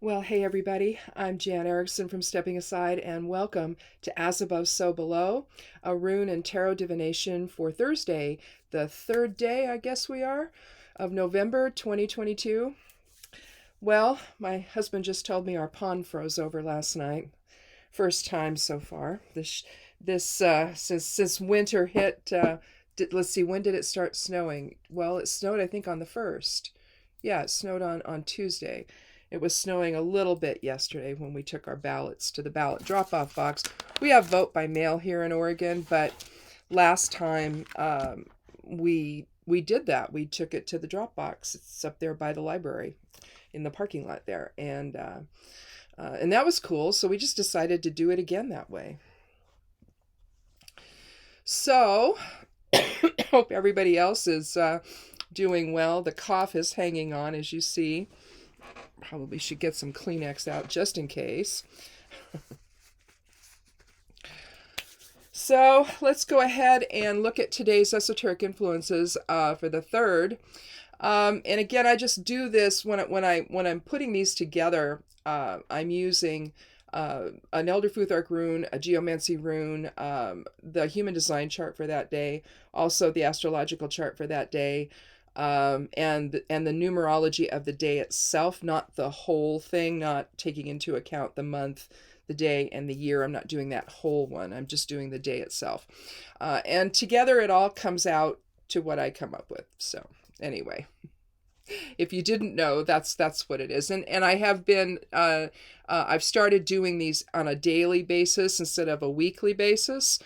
Well, hey everybody, I'm Jan Erickson from Stepping Aside, and welcome to As Above, So Below, a rune and tarot divination for Thursday, the third day, I guess we are, of November 2022. Well, my husband just told me our pond froze over last night. First time so far. Since winter hit, let's see, when did it start snowing? Well, it snowed, I think, on the 1st. Yeah, it snowed on Tuesday. It was snowing a little bit yesterday when we took our ballots to the ballot drop-off box. We have vote by mail here in Oregon, but last time we did that. We took it to the drop box. It's up there by the library in the parking lot there, and that was cool. So we just decided to do it again that way. So hope everybody else is doing well. The cough is hanging on, as you see. Probably should get some Kleenex out just in case. So let's go ahead and look at today's esoteric influences for the third. And again, I just do this when I'm putting these together. I'm using an Elder Futhark rune, a Geomancy rune, the human design chart for that day, also the astrological chart for that day, and the numerology of the day itself, not the whole thing, not taking into account the month, the day, and the year. I'm not doing that whole one. I'm just doing the day itself. And together it all comes out to what I come up with. So anyway, if you didn't know, that's what it is. And I have been, I've started doing these on a daily basis instead of a weekly basis.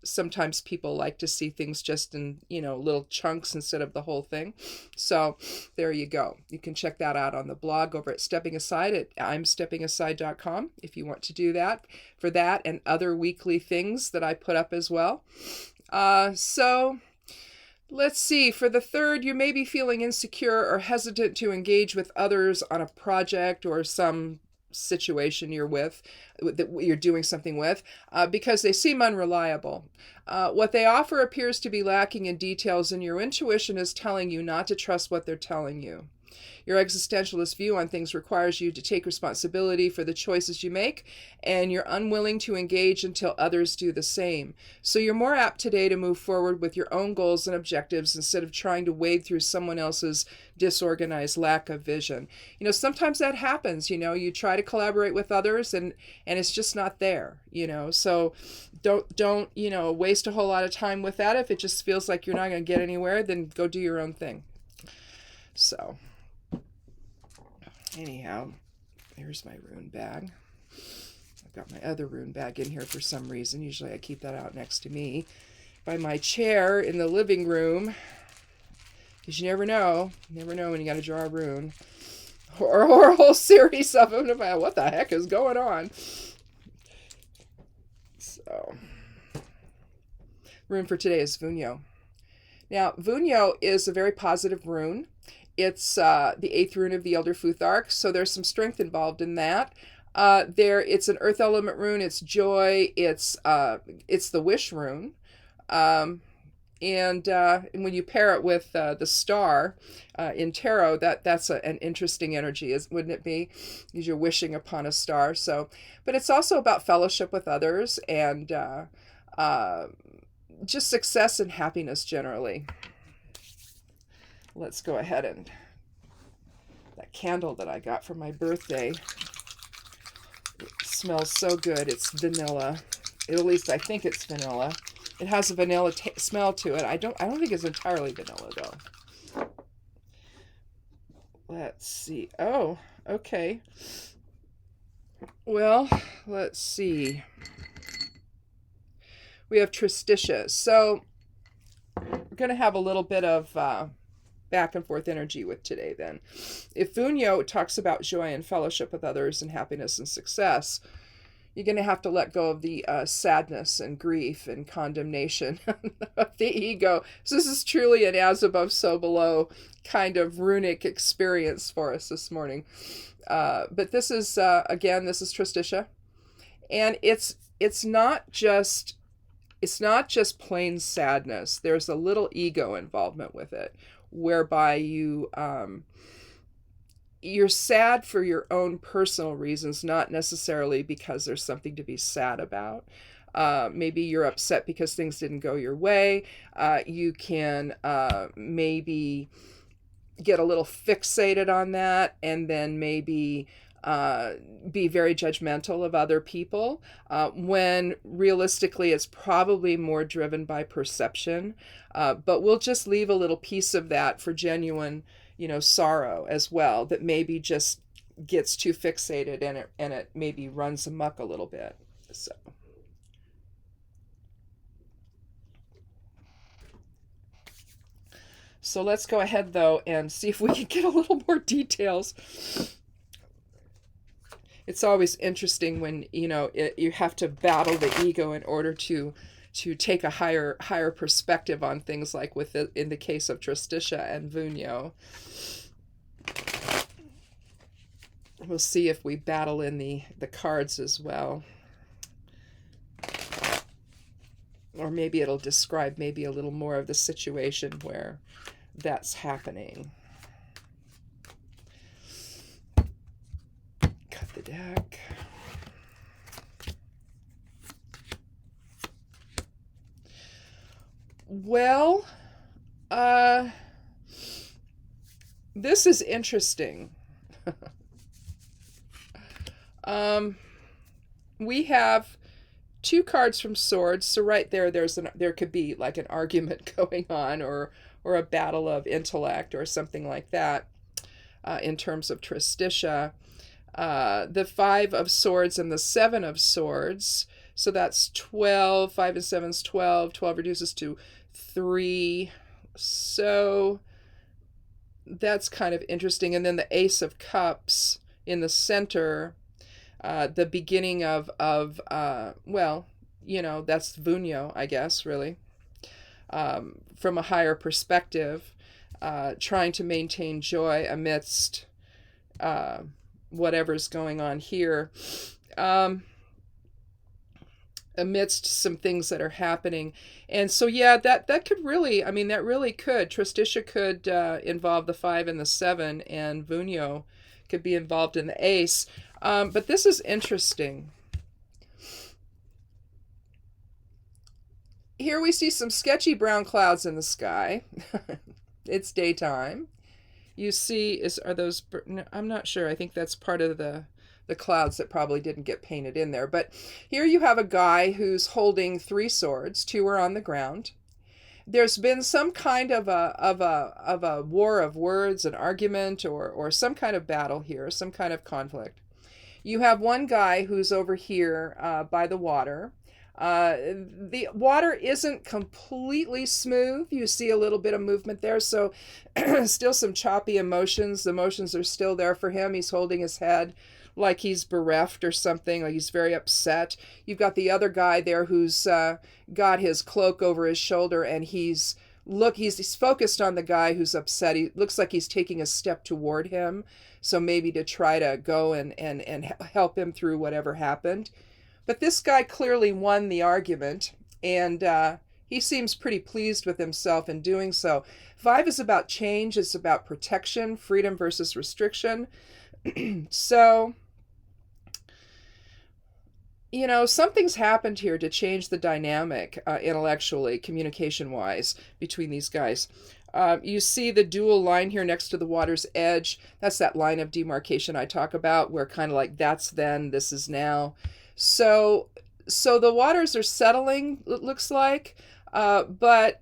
Sometimes people like to see things just in, little chunks instead of the whole thing. So there you go. You can check that out on the blog over at Stepping Aside at imsteppingaside.com if you want to do that for that and other weekly things that I put up as well. So let's see. For the third, you may be feeling insecure or hesitant to engage with others on a project or some situation that you're doing something with, because they seem unreliable. What they offer appears to be lacking in details, and your intuition is telling you not to trust what they're telling you. Your existentialist view on things requires you to take responsibility for the choices you make, and you're unwilling to engage until others do the same. So you're more apt today to move forward with your own goals and objectives instead of trying to wade through someone else's disorganized lack of vision. Sometimes that happens. You try to collaborate with others and it's just not there. So don't waste a whole lot of time with that. If it just feels like you're not going to get anywhere, then go do your own thing. So anyhow, here's my rune bag. I've got my other rune bag in here for some reason. Usually I keep that out next to me by my chair in the living room, because you never know when you got to draw a rune or a whole series of them about what the heck is going on. So rune for today is Vunyo. Now, Vunyo is a very positive rune. It's the 8th rune of the Elder Futhark, so there's some strength involved in that. It's an earth element rune. It's joy. It's the wish rune, and when you pair it with the star in tarot, that's an interesting energy, wouldn't it be? Because you're wishing upon a star. So, but it's also about fellowship with others and just success and happiness generally. Let's go ahead and that candle that I got for my birthday, it smells so good. It's vanilla. At least I think it's vanilla. It has a vanilla smell to it. I don't think it's entirely vanilla though. Let's see. Oh, okay. Well, let's see. We have Tristitia. So we're going to have a little bit of back and forth energy with today then. If Vunyo talks about joy and fellowship with others and happiness and success, you're going to have to let go of the sadness and grief and condemnation of the ego. So this is truly an as above, so below kind of runic experience for us this morning. But this is, again, this is Tristitia. And it's not just plain sadness. There's a little ego involvement with it, whereby you you're sad for your own personal reasons, not necessarily because there's something to be sad about. Maybe you're upset because things didn't go your way. You can maybe get a little fixated on that, and then maybe be very judgmental of other people, when realistically it's probably more driven by perception. But we'll just leave a little piece of that for genuine, sorrow as well, that maybe just gets too fixated, and it maybe runs amok a little bit. So let's go ahead, though, and see if we can get a little more details. It's always interesting when, you have to battle the ego in order to take a higher perspective on things, like in the case of Tristitia and Vunio. We'll see if we battle in the cards as well. Or maybe it'll describe maybe a little more of the situation where that's happening. Cut the deck. Well, this is interesting. We have two cards from swords, so right there, there could be like an argument going on, or a battle of intellect, or something like that. In terms of Tristitia, the 5 of swords and the 7 of swords, so that's 12. 5 and 7 is 12. 12 reduces to 3. So that's kind of interesting. And then the Ace of Cups in the center, the beginning of well, that's Vunio, I guess, really, from a higher perspective, trying to maintain joy amidst whatever's going on here, amidst some things that are happening. And so, yeah, that could really, that really could. Tristitia could involve the 5 and the 7, and Vunio could be involved in the Ace. But this is interesting. Here we see some sketchy brown clouds in the sky. It's daytime. You see, are those, I'm not sure. I think that's part of the clouds that probably didn't get painted in there. But here you have a guy who's holding 3 swords. 2 are on the ground. There's been some kind of a war of words, an argument, or some kind of battle here, some kind of conflict. You have one guy who's over here by the water. The water isn't completely smooth. You see a little bit of movement there, so still some choppy emotions. The emotions are still there for him. He's holding his head like he's bereft or something, like he's very upset. You've got the other guy there who's got his cloak over his shoulder, and he's focused on the guy who's upset. He looks like he's taking a step toward him, so maybe to try to go and help him through whatever happened. But this guy clearly won the argument, and he seems pretty pleased with himself in doing so. 5 is about change. It's about protection, freedom versus restriction. So, something's happened here to change the dynamic intellectually, communication-wise, between these guys. You see the dual line here next to the water's edge. That's that line of demarcation I talk about, where kind of like that's then, this is now. So the waters are settling, it looks like, but,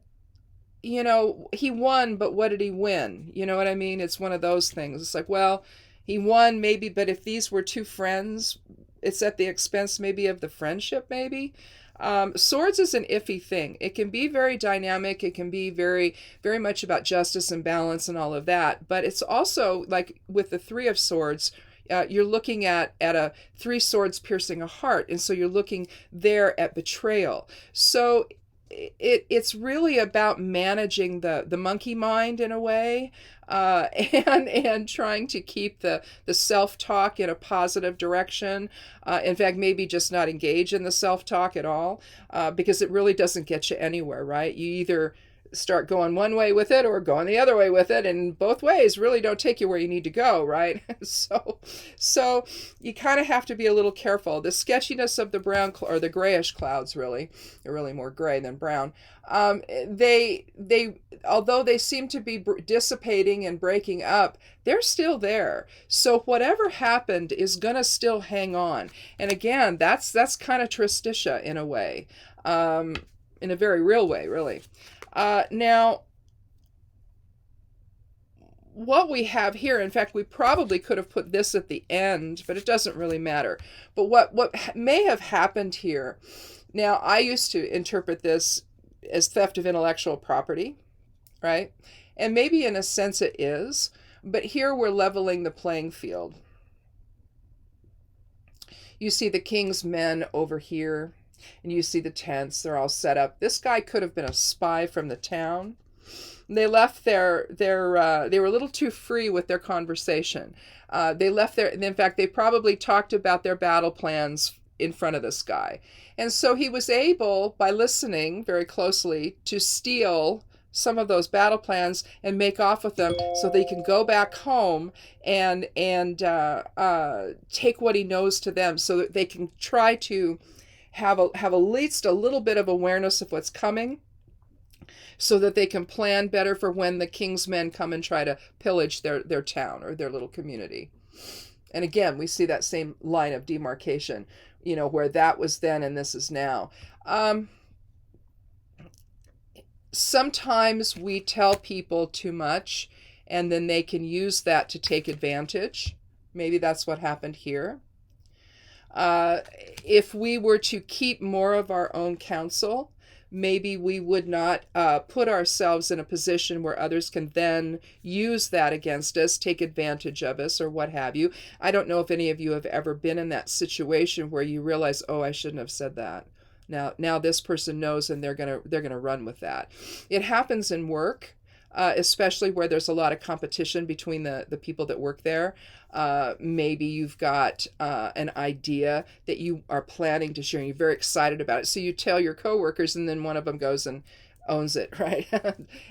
he won, but what did he win? You know what I mean? It's one of those things. It's like, well, he won maybe, but if these were 2 friends, it's at the expense maybe of the friendship, maybe. Swords is an iffy thing. It can be very dynamic. It can be very, very much about justice and balance and all of that. But it's also like with the 3 of swords, you're looking at a 3 swords piercing a heart. And so you're looking there at betrayal. So it's really about managing the monkey mind in a way, and trying to keep the self-talk in a positive direction. In fact, maybe just not engage in the self-talk at all, because it really doesn't get you anywhere, right? You either start going one way with it or going the other way with it, and both ways really don't take you where you need to go, right? So you kind of have to be a little careful. The sketchiness of the brown or the grayish clouds, really, they're really more gray than brown. They although they seem to be dissipating and breaking up, they're still there. So whatever happened is gonna still hang on. And again, that's kind of Tristitia in a way, in a very real way, really. Now, what we have here, in fact, we probably could have put this at the end, but it doesn't really matter. But what may have happened here, now I used to interpret this as theft of intellectual property, right? And maybe in a sense it is, but here we're leveling the playing field. You see the king's men over here, and you see the tents, they're all set up. This guy could have been a spy from the town. They left they were a little too free with their conversation. They left in fact, they probably talked about their battle plans in front of this guy. And so he was able, by listening very closely, to steal some of those battle plans and make off with them so they can go back home and take what he knows to them so that they can try to have at least a little bit of awareness of what's coming so that they can plan better for when the king's men come and try to pillage their town or their little community. And again, we see that same line of demarcation, where that was then and this is now. Sometimes we tell people too much and then they can use that to take advantage. Maybe that's what happened here. If we were to keep more of our own counsel, maybe we would not put ourselves in a position where others can then use that against us, take advantage of us, or what have you. I don't know if any of you have ever been in that situation where you realize, oh, I shouldn't have said that. Now this person knows, and they're gonna run with that. It happens in work, especially where there's a lot of competition between the people that work there. Maybe you've got an idea that you are planning to share and you're very excited about it. So you tell your coworkers and then one of them goes and owns it, right?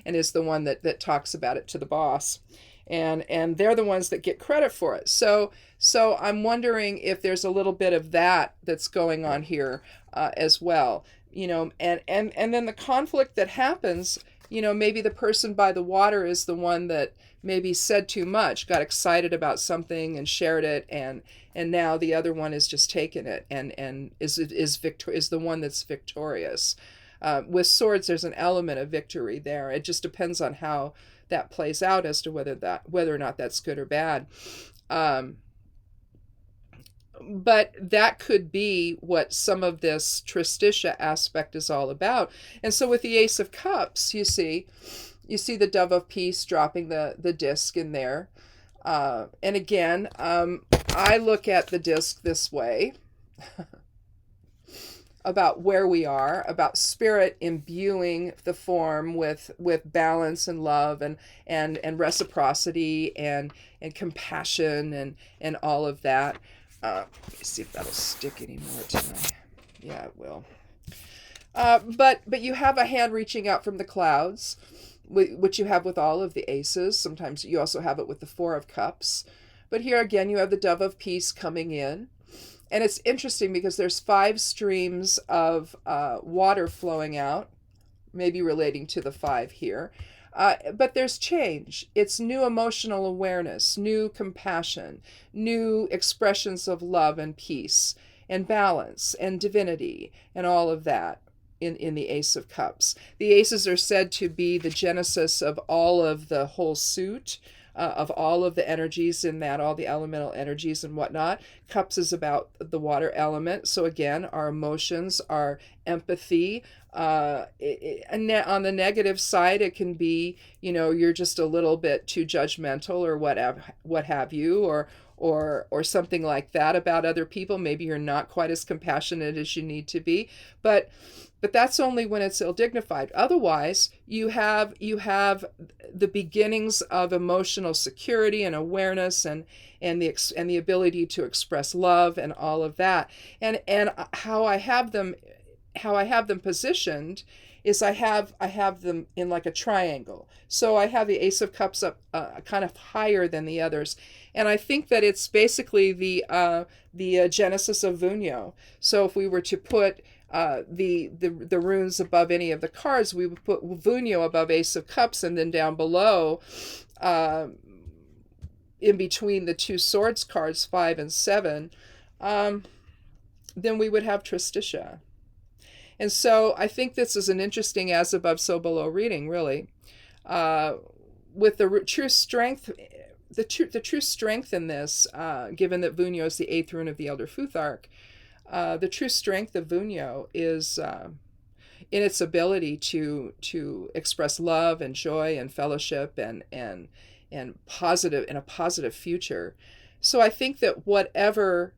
And is the one that talks about it to the boss. And they're the ones that get credit for it. So I'm wondering if there's a little bit of that's going on here as well. And then the conflict that happens, maybe the person by the water is the one that maybe said too much, got excited about something and shared it, and now the other one is just taking it and is the one that's victorious. With swords, there's an element of victory there. It just depends on how that plays out as to whether or not that's good or bad. But that could be what some of this Tristitia aspect is all about. And so with the Ace of Cups, you see the Dove of Peace dropping the disc in there. And again, I look at the disc this way about where we are, about spirit imbuing the form with balance and love and reciprocity and compassion and all of that. Let me see if that'll stick anymore tonight. Yeah, it will. But you have a hand reaching out from the clouds, which you have with all of the aces. Sometimes you also have it with the Four of Cups. But here again, you have the Dove of Peace coming in. And it's interesting because there's 5 streams of water flowing out, maybe relating to the 5 here. But there's change. It's new emotional awareness, new compassion, new expressions of love and peace and balance and divinity and all of that in the Ace of Cups. The aces are said to be the genesis of all of the whole suit, of all of the energies in that, all the elemental energies and whatnot. Cups is about the water element. So again, our emotions, our empathy. On the negative side, it can be, you're just a little bit too judgmental or what have you, or something like that about other people. Maybe you're not quite as compassionate as you need to be, but that's only when it's ill-dignified. Otherwise, you have the beginnings of emotional security and awareness and the ability to express love and all of that. And how I have them positioned is I have them in like a triangle. So I have the Ace of Cups up kind of higher than the others, and I think that it's basically the genesis of Vunio. So if we were to put the runes above any of the cards, we would put Vunio above Ace of Cups, and then down below, in between the two swords cards, 5 and 7, then we would have Tristitia. And so I think this is an interesting as above, so below reading, really. With the true strength, the true strength in this, given that Vunio is the 8th rune of the Elder Futhark, the true strength of Vunio is in its ability to express love and joy and fellowship and positive, in a positive future. So I think that whatever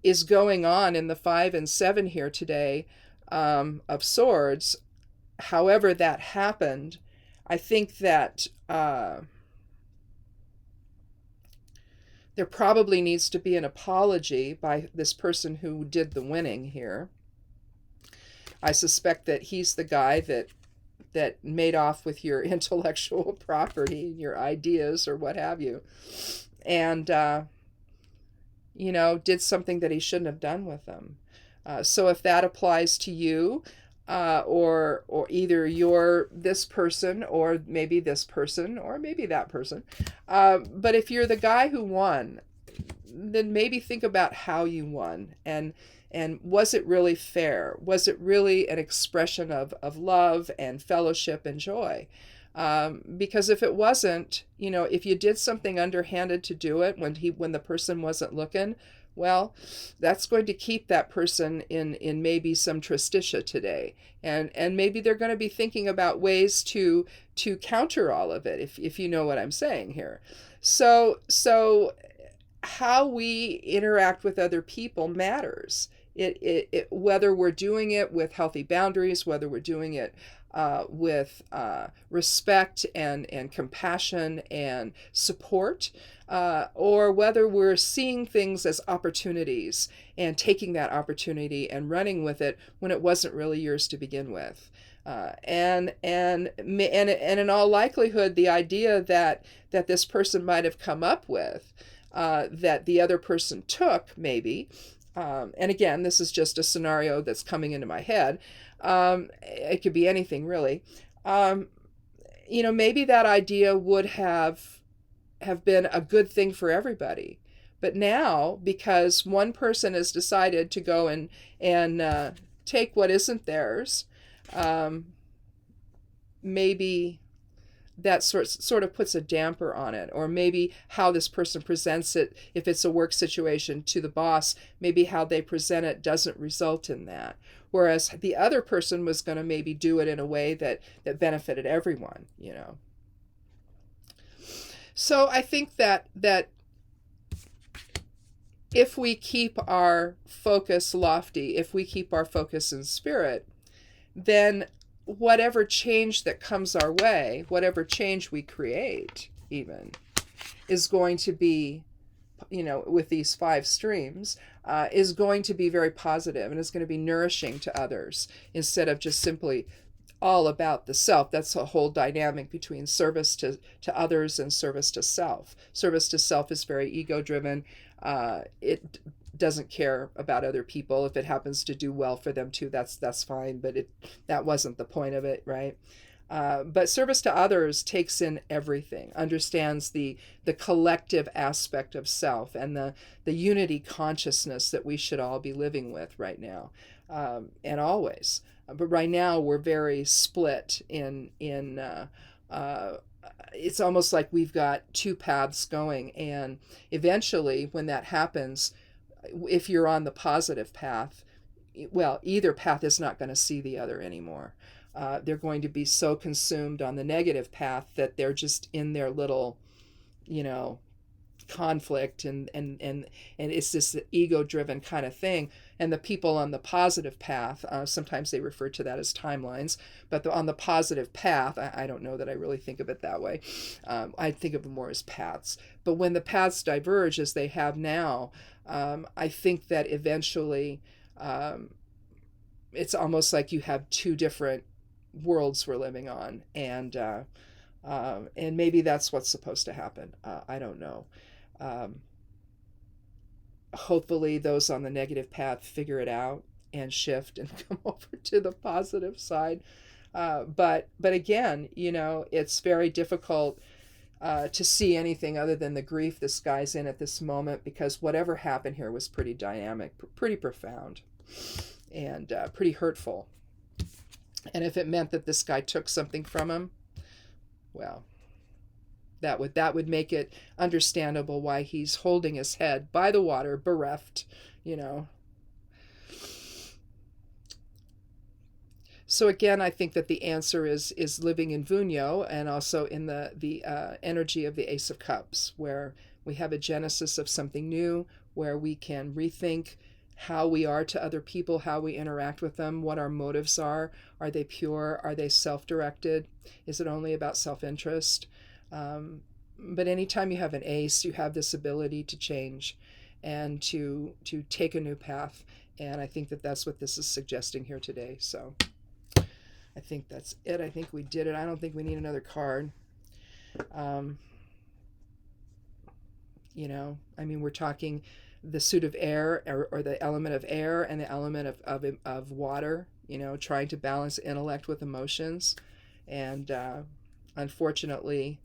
is going on in the 5 and 7 here today, of swords, however that happened, I think that there probably needs to be an apology by this person who did the winning here. I suspect that he's the guy that made off with your intellectual property, your ideas, or what have you, and did something that he shouldn't have done with them. So if that applies to you, or either you're this person, or maybe this person, or maybe that person, but if you're the guy who won, then maybe think about how you won, and was it really fair? Was it really an expression of love and fellowship and joy? Because if it wasn't, if you did something underhanded to do it when the person wasn't looking, well, that's going to keep that person in maybe some Tristitia today. And maybe they're going to be thinking about ways to counter all of it, if you know what I'm saying here. So how we interact with other people matters. It whether we're doing it with healthy boundaries, whether we're doing it with respect and compassion and support, or whether we're seeing things as opportunities and taking that opportunity and running with it when it wasn't really yours to begin with. And in all likelihood, the idea that this person might have come up with, that the other person took, maybe, and again, this is just a scenario that's coming into my head. It could be anything, really. Maybe that idea would have been a good thing for everybody. But now, because one person has decided to go and take what isn't theirs, maybe that sort of puts a damper on it. Or maybe how this person presents it, if it's a work situation, to the boss, maybe how they present it doesn't result in that. Whereas the other person was going to maybe do it in a way that benefited everyone, So I think that if we keep our focus lofty, if we keep our focus in spirit, then whatever change that comes our way, whatever change we create even, is going to be, with these 5 streams, is going to be very positive and is going to be nourishing to others, instead of just simply all about the self. That's a whole dynamic between service to others and service to self. Service to self is very ego-driven. It doesn't care about other people. If it happens to do well for them too, that's fine, but that wasn't the point of it, right? But service to others takes in everything, understands the collective aspect of self and the unity consciousness that we should all be living with right now, and always. But right now we're very split in it's almost like we've got 2 paths going, and eventually when that happens, if you're on the positive path, well, either path is not going to see the other anymore. They're going to be so consumed on the negative path that they're just in their little, conflict, and it's this ego-driven kind of thing. And the people on the positive path, sometimes they refer to that as timelines, but on the positive path, I don't know that I really think of it that way. I think of it more as paths. But when the paths diverge, as they have now, I think that eventually it's almost like you have 2 different worlds we're living on, and maybe that's what's supposed to happen. I don't know. Um, Hopefully, those on the negative path figure it out and shift and come over to the positive side. But again, it's very difficult to see anything other than the grief this guy's in at this moment, because whatever happened here was pretty dynamic, pretty profound, and pretty hurtful. And if it meant that this guy took something from him, well, that would make it understandable why he's holding his head by the water, bereft, So again, I think that the answer is living in Vunyo, and also in the energy of the Ace of Cups, where we have a genesis of something new, where we can rethink how we are to other people, how we interact with them, what our motives are. Are they pure? Are they self-directed? Is it only about self-interest? But anytime you have an ace, you have this ability to change and to take a new path. And I think that that's what this is suggesting here today. So I think that's it. I think we did it. I don't think we need another card. We're talking the suit of air, or the element of air, and the element of water, trying to balance intellect with emotions. And unfortunately,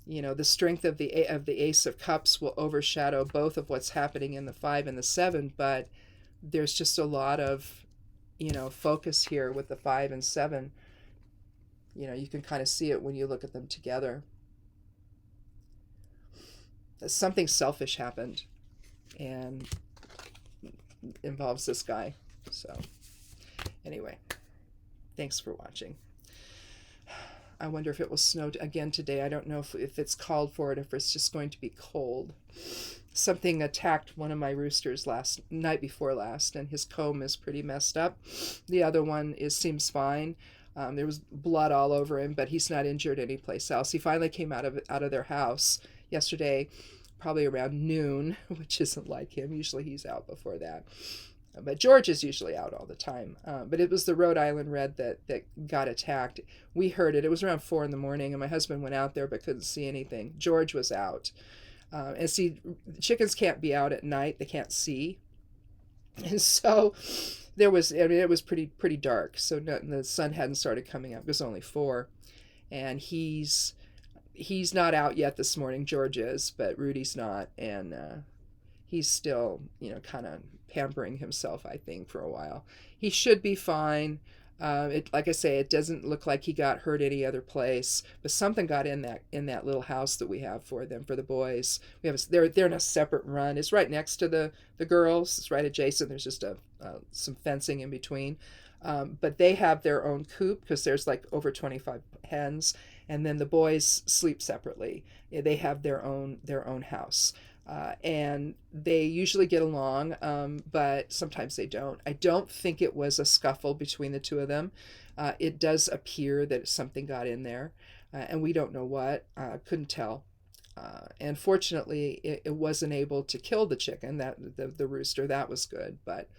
the strength of the Ace of Cups will overshadow both of what's happening in the 5 and the 7, but there's just a lot of focus here with the 5 and 7. You can kind of see it when you look at them together. Something selfish happened, and involves this guy. So anyway, thanks for watching. I wonder if it will snow again today. I don't know if it's called for it, if it's just going to be cold. Something attacked one of my roosters night before last, and his comb is pretty messed up. The other one seems fine. There was blood all over him, but he's not injured anyplace else. He finally came out of their house yesterday, probably around noon, which isn't like him. Usually he's out before that. But George is usually out all the time. But it was the Rhode Island red that got attacked. We heard it. It was around 4 a.m, and my husband went out there but couldn't see anything. George was out. And see, chickens can't be out at night. They can't see. And so it was pretty dark. So the sun hadn't started coming up. It was only 4. And he's not out yet this morning. George is, but Rudy's not. And he's still, kind of pampering himself, I think, for a while. He should be fine. Like I say, it doesn't look like he got hurt any other place, but something got in that little house that we have for them, for the boys. They're in a separate run. It's right next to the girls. It's right adjacent. There's just some fencing in between. But they have their own coop, because there's like over 25 hens, and then the boys sleep separately. They have their own house. And they usually get along, but sometimes they don't. I don't think it was a scuffle between the two of them. It does appear that something got in there, and we don't know what. Couldn't tell. And fortunately, it wasn't able to kill the chicken, the rooster. That was good. But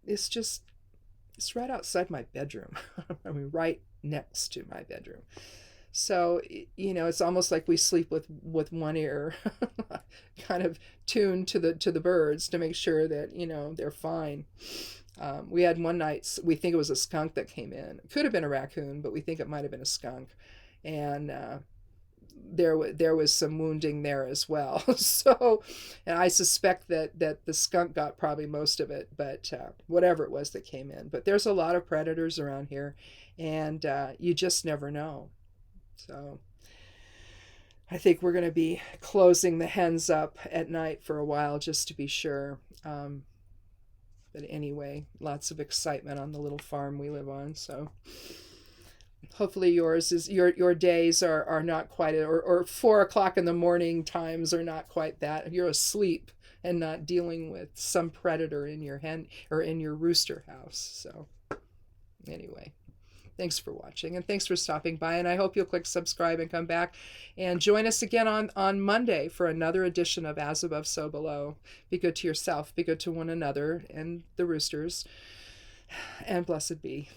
it's right outside my bedroom. I mean, right next to my bedroom. So, it's almost like we sleep with one ear kind of tuned to the birds to make sure that, they're fine. We had one night, we think it was a skunk that came in. It could have been a raccoon, but we think it might have been a skunk. And there was some wounding there as well. So, and I suspect that the skunk got probably most of it, but whatever it was that came in. But there's a lot of predators around here, and you just never know. So I think we're going to be closing the hens up at night for a while, just to be sure. But anyway, lots of excitement on the little farm we live on. So hopefully your days are not quite, or 4 o'clock in the morning times are not quite that. You're asleep and not dealing with some predator in your hen or in your rooster house. So anyway. Thanks for watching, and thanks for stopping by, and I hope you'll click subscribe and come back and join us again on Monday for another edition of As Above, So Below. Be good to yourself, be good to one another and the roosters, and blessed be.